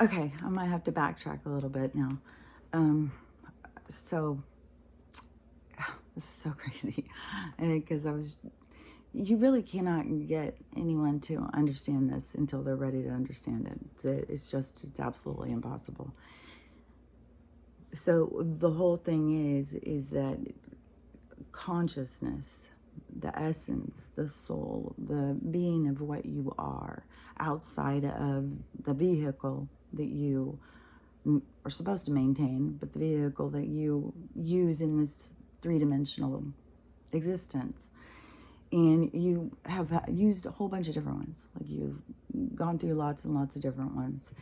Okay, I might have to backtrack a little bit now. Um, so this is so crazy because you really cannot get anyone to understand this until they're ready to understand it. It's absolutely impossible. So the whole thing is that consciousness, the essence, the soul, the being of what you are outside of the vehicle that you are supposed to maintain, but the vehicle that you use in this three-dimensional existence. And you have used a whole bunch of different ones. Like you've gone through lots and lots of different ones.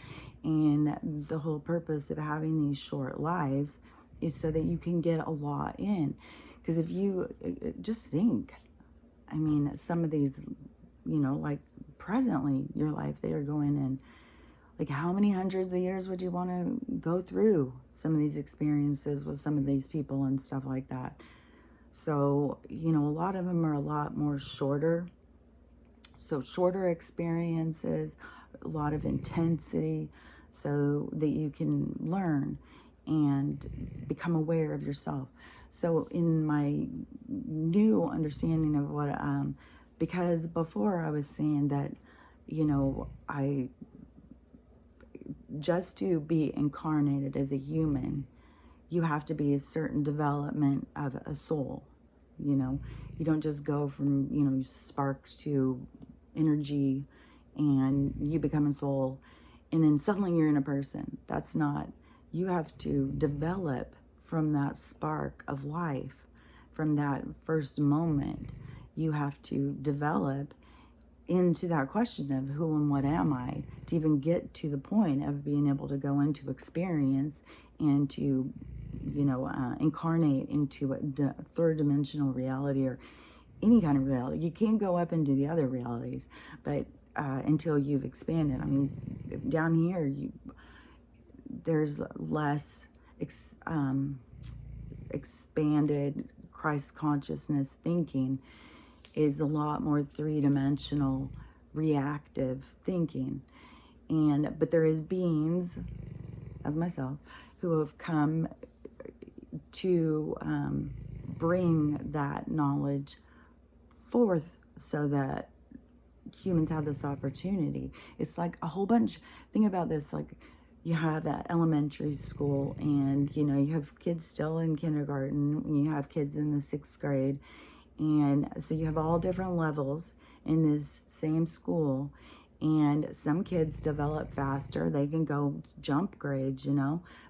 And the whole purpose of having these short lives is so that you can get a lot in. Because if you just think, I mean, some of these, like presently your life, they are going in. Like how many hundreds of years would you want to go through some of these experiences with some of these people and stuff like that? So, a lot of them are a lot more shorter. So shorter experiences, a lot of intensity, so that you can learn and become aware of yourself. So in my new understanding of what, because before I was saying that, I just to be incarnated as a human, you have to be a certain development of a soul. You don't just go from, spark to energy and you become a soul and then suddenly you're in a person. That's not, you have to develop from that spark of life, from that first moment. You have to develop into that question of who and what am I, to even get to the point of being able to go into experience and to, incarnate into a third dimensional reality or any kind of reality. You can't go up into the other realities, but until you've expanded. I mean, down here, there's less expanded Christ consciousness thinking, is a lot more three-dimensional reactive thinking. But there is beings, as myself, who have come to bring that knowledge forth so that humans have this opportunity. It's like a whole bunch. Think about this, like you have that elementary school and, you have kids still in kindergarten, and you have kids in the 6th grade. And so you have all different levels in this same school. And some kids develop faster. They can go jump grades,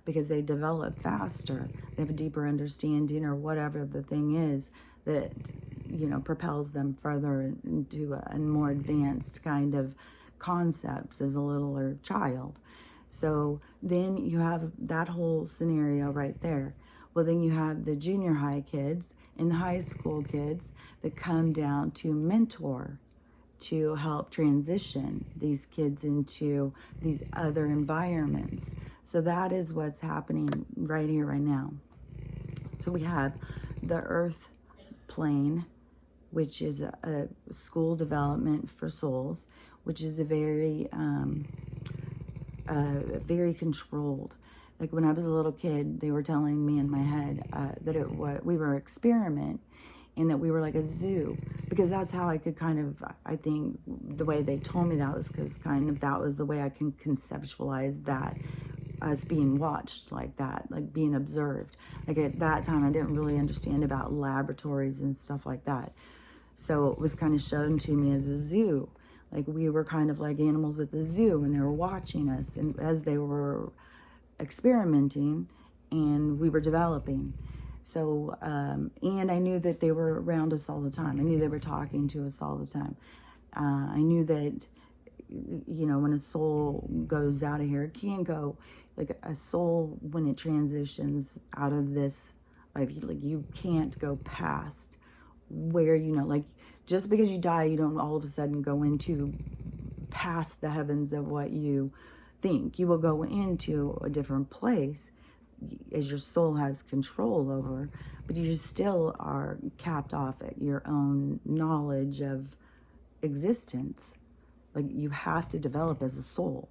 because they develop faster. They have a deeper understanding or whatever the thing is that, propels them further into a more advanced kind of concepts as a littler child. So then you have that whole scenario right there. Well, then you have the junior high kids and the high school kids that come down to mentor, to help transition these kids into these other environments. So that is what's happening right here, right now. So we have the earth plane, which is a school development for souls, which is a very controlled. Like when I was a little kid, they were telling me in my head that we were an experiment and that we were like a zoo, because that's how I could kind of, I think the way they told me that was because kind of that was the way I can conceptualize that, us being watched like that, like being observed. Like at that time, I didn't really understand about laboratories and stuff like that. So it was kind of shown to me as a zoo. Like we were kind of like animals at the zoo and they were watching us and as they were experimenting and we were developing. So, and I knew that they were around us all the time. I knew they were talking to us all the time. I knew that, when a soul goes out of here, it can't go, like a soul, when it transitions out of this life, like you can't go past where, like just because you die, you don't all of a sudden go into past the heavens of what you think. You will go into a different place as your soul has control over, but you still are capped off at your own knowledge of existence. Like you have to develop as a soul.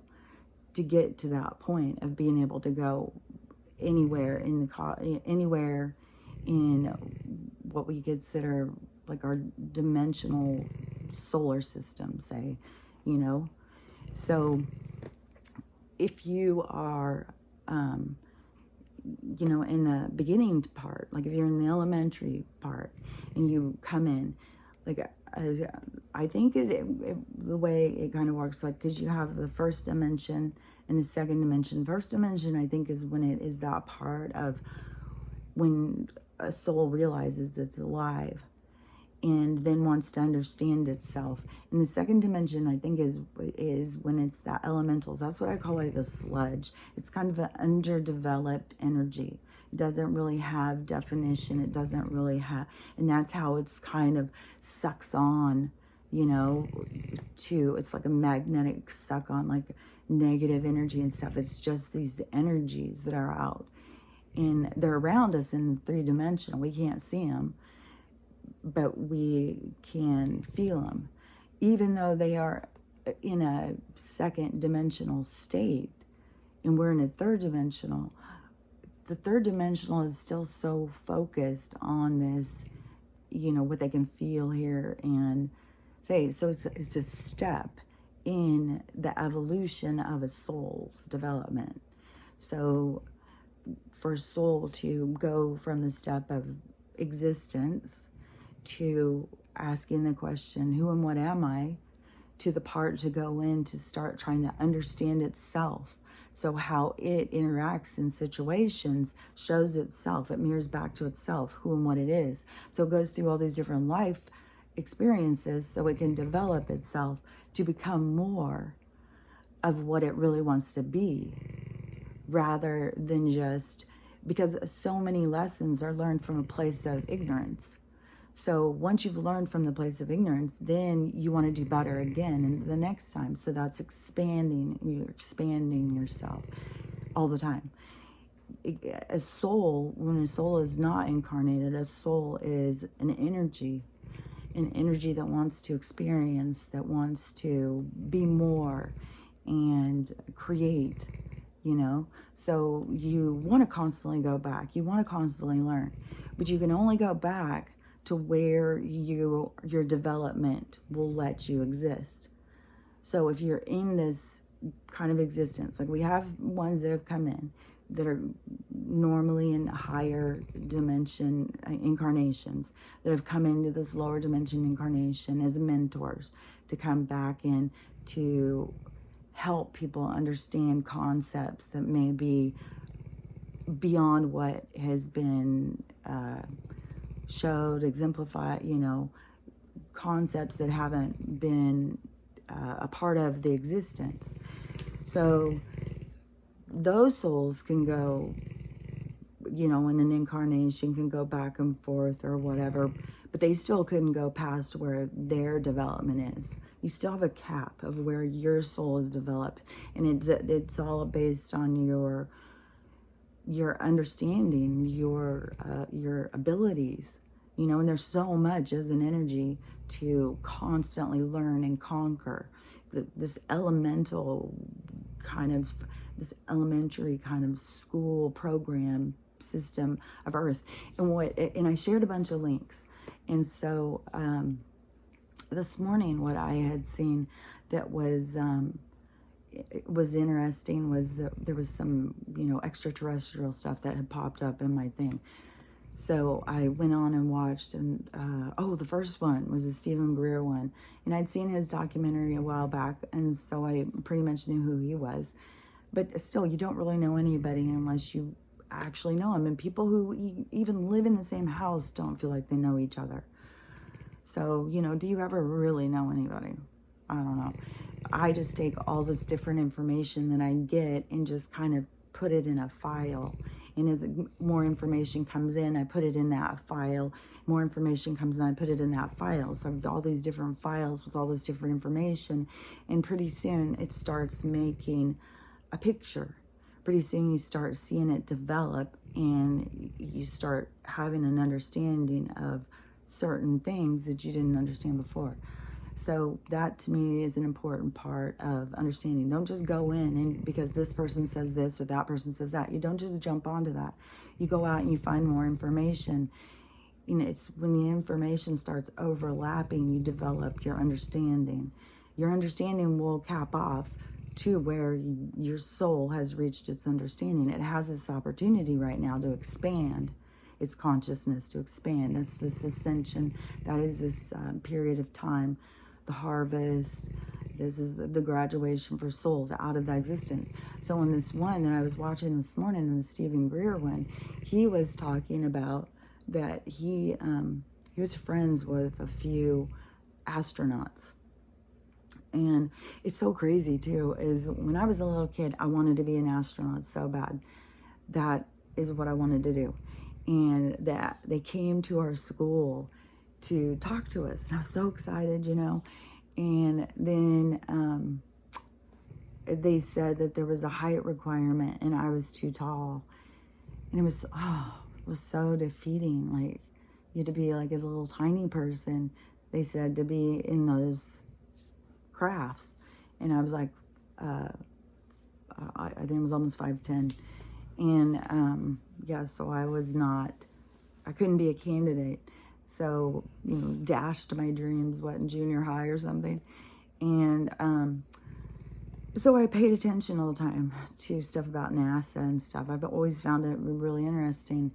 to get to that point of being able to go anywhere anywhere in what we consider like our dimensional solar system, say, you know. So if you are, you know, in the beginning part, like if you're in the elementary part and you come in, like I think the way it kind of works, like, because you have the first dimension and the second dimension. First dimension, I think, is when it is that part of when a soul realizes it's alive and then wants to understand itself. And the second dimension, I think, is when it's that elementals. That's what I call it, the sludge. It's kind of an underdeveloped energy. It doesn't really have definition. It doesn't really have, and that's how it's kind of sucks on, you know, it's like a magnetic suck on, like negative energy and stuff. It's just these energies that are out, and they're around us in three-dimensional. We can't see them, but we can feel them, even though they are in a second dimensional state and we're in a third dimensional. The third dimensional is still so focused on this, you know, what they can feel, hear, and say. So it's a step in the evolution of a soul's development. So for a soul to go from the step of existence to asking the question, who and what am I, to the part to go in to start trying to understand itself. So how it interacts in situations shows itself. It mirrors back to itself, who and what it is. So it goes through all these different life experiences so it can develop itself to become more of what it really wants to be, rather than just, because so many lessons are learned from a place of ignorance. So once you've learned from the place of ignorance, then you want to do better again and the next time. So that's expanding. You're expanding yourself all the time. A soul, when a soul is not incarnated, a soul is an energy that wants to experience, that wants to be more and create, you know. So you want to constantly go back. You want to constantly learn. But you can only go back to where your development will let you exist. So if you're in this kind of existence, like we have ones that have come in that are normally in higher dimension incarnations, that have come into this lower dimension incarnation as mentors to come back in to help people understand concepts that may be beyond what has been showed, exemplified, you know, concepts that haven't been a part of the existence. So those souls can go, you know, in an incarnation, can go back and forth or whatever, but they still couldn't go past where their development is. You still have a cap of where your soul is developed, and it's all based on your understanding, your abilities, you know. And there's so much as an energy to constantly learn and conquer. This elementary kind of school program system of Earth, and I shared a bunch of links. And so this morning, what I had seen that was interesting was that there was some, you know, extraterrestrial stuff that had popped up in my thing. So I went on and watched, and the first one was the Stephen Greer one, and I'd seen his documentary a while back, and so I pretty much knew who he was. But still, you don't really know anybody unless you actually know him, and people who even live in the same house don't feel like they know each other. So, you know, do you ever really know anybody? I don't know. I just take all this different information that I get and just kind of put it in a file. And as more information comes in, I put it in that file. More information comes in, I put it in that file. So I have all these different files with all this different information. And pretty soon it starts making a picture. Pretty soon you start seeing it develop, and you start having an understanding of certain things that you didn't understand before. So that to me is an important part of understanding. Don't just go in and because this person says this or that person says that. You don't just jump onto that. You go out and you find more information. You know, it's when the information starts overlapping, you develop your understanding. Your understanding will cap off to where your soul has reached its understanding. It has this opportunity right now to expand its consciousness, to expand. That's this ascension. That is this period of time, the harvest. This is the graduation for souls out of that existence. So in this one that I was watching this morning, in the Stephen Greer one, he was talking about that he was friends with a few astronauts. And it's so crazy too, is when I was a little kid, I wanted to be an astronaut so bad. That is what I wanted to do. And that they came to our school to talk to us. And I was so excited, you know. And then they said that there was a height requirement and I was too tall. And it was so defeating. Like, you had to be like a little tiny person, they said, to be in those crafts. And I was like, I think it was almost 5'10". And yeah, so I couldn't be a candidate. So, you know, dashed my dreams, in junior high or something. And so I paid attention all the time to stuff about NASA and stuff. I've always found it really interesting.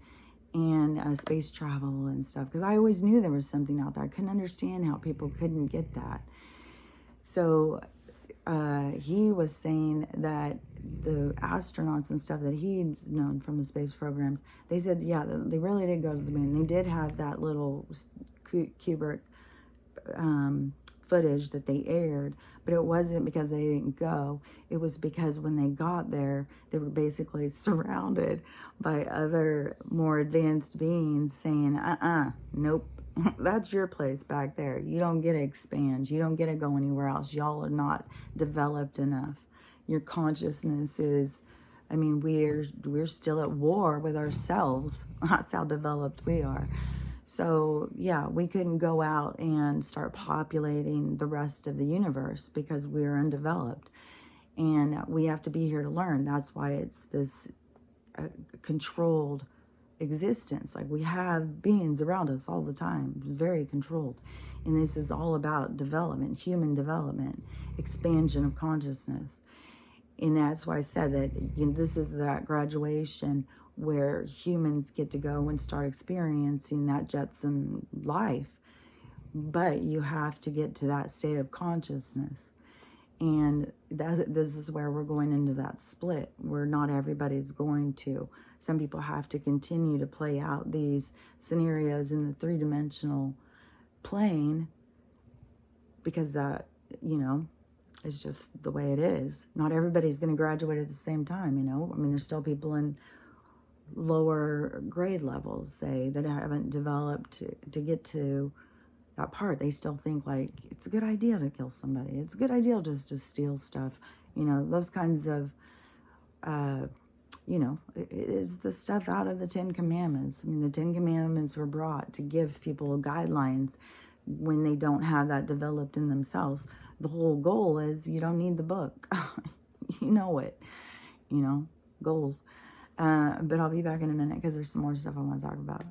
And space travel and stuff. Because I always knew there was something out there. I couldn't understand how people couldn't get that. So he was saying that the astronauts and stuff that he's known from the space programs, they said, yeah, they really did go to the moon. They did have that little Kubrick footage that they aired, but it wasn't because they didn't go. It was because when they got there, they were basically surrounded by other more advanced beings saying, nope. That's your place back there. You don't get to expand. You don't get to go anywhere else. Y'all are not developed enough. Your consciousness is, I mean, we're still at war with ourselves. That's how developed we are. So yeah, we couldn't go out and start populating the rest of the universe because we're undeveloped. And we have to be here to learn. That's why it's this controlled existence. Like, we have beings around us all the time, very controlled. And this is all about development, human development, expansion of consciousness. And that's why I said that, you know, this is that graduation where humans get to go and start experiencing that Jetson life. But you have to get to that state of consciousness. And this is where we're going into that split, where not everybody's going to. Some people have to continue to play out these scenarios in the three-dimensional plane because that, you know, is just the way it is. Not everybody's going to graduate at the same time, you know. I mean, there's still people in lower grade levels, say, that haven't developed to get to that part. They still think like it's a good idea to kill somebody. It's a good idea just to steal stuff. You know, those kinds of, you know, it is the stuff out of the 10 Commandments. I mean, the 10 Commandments were brought to give people guidelines when they don't have that developed in themselves. The whole goal is you don't need the book. You know it, you know, goals. But I'll be back in a minute because there's some more stuff I want to talk about.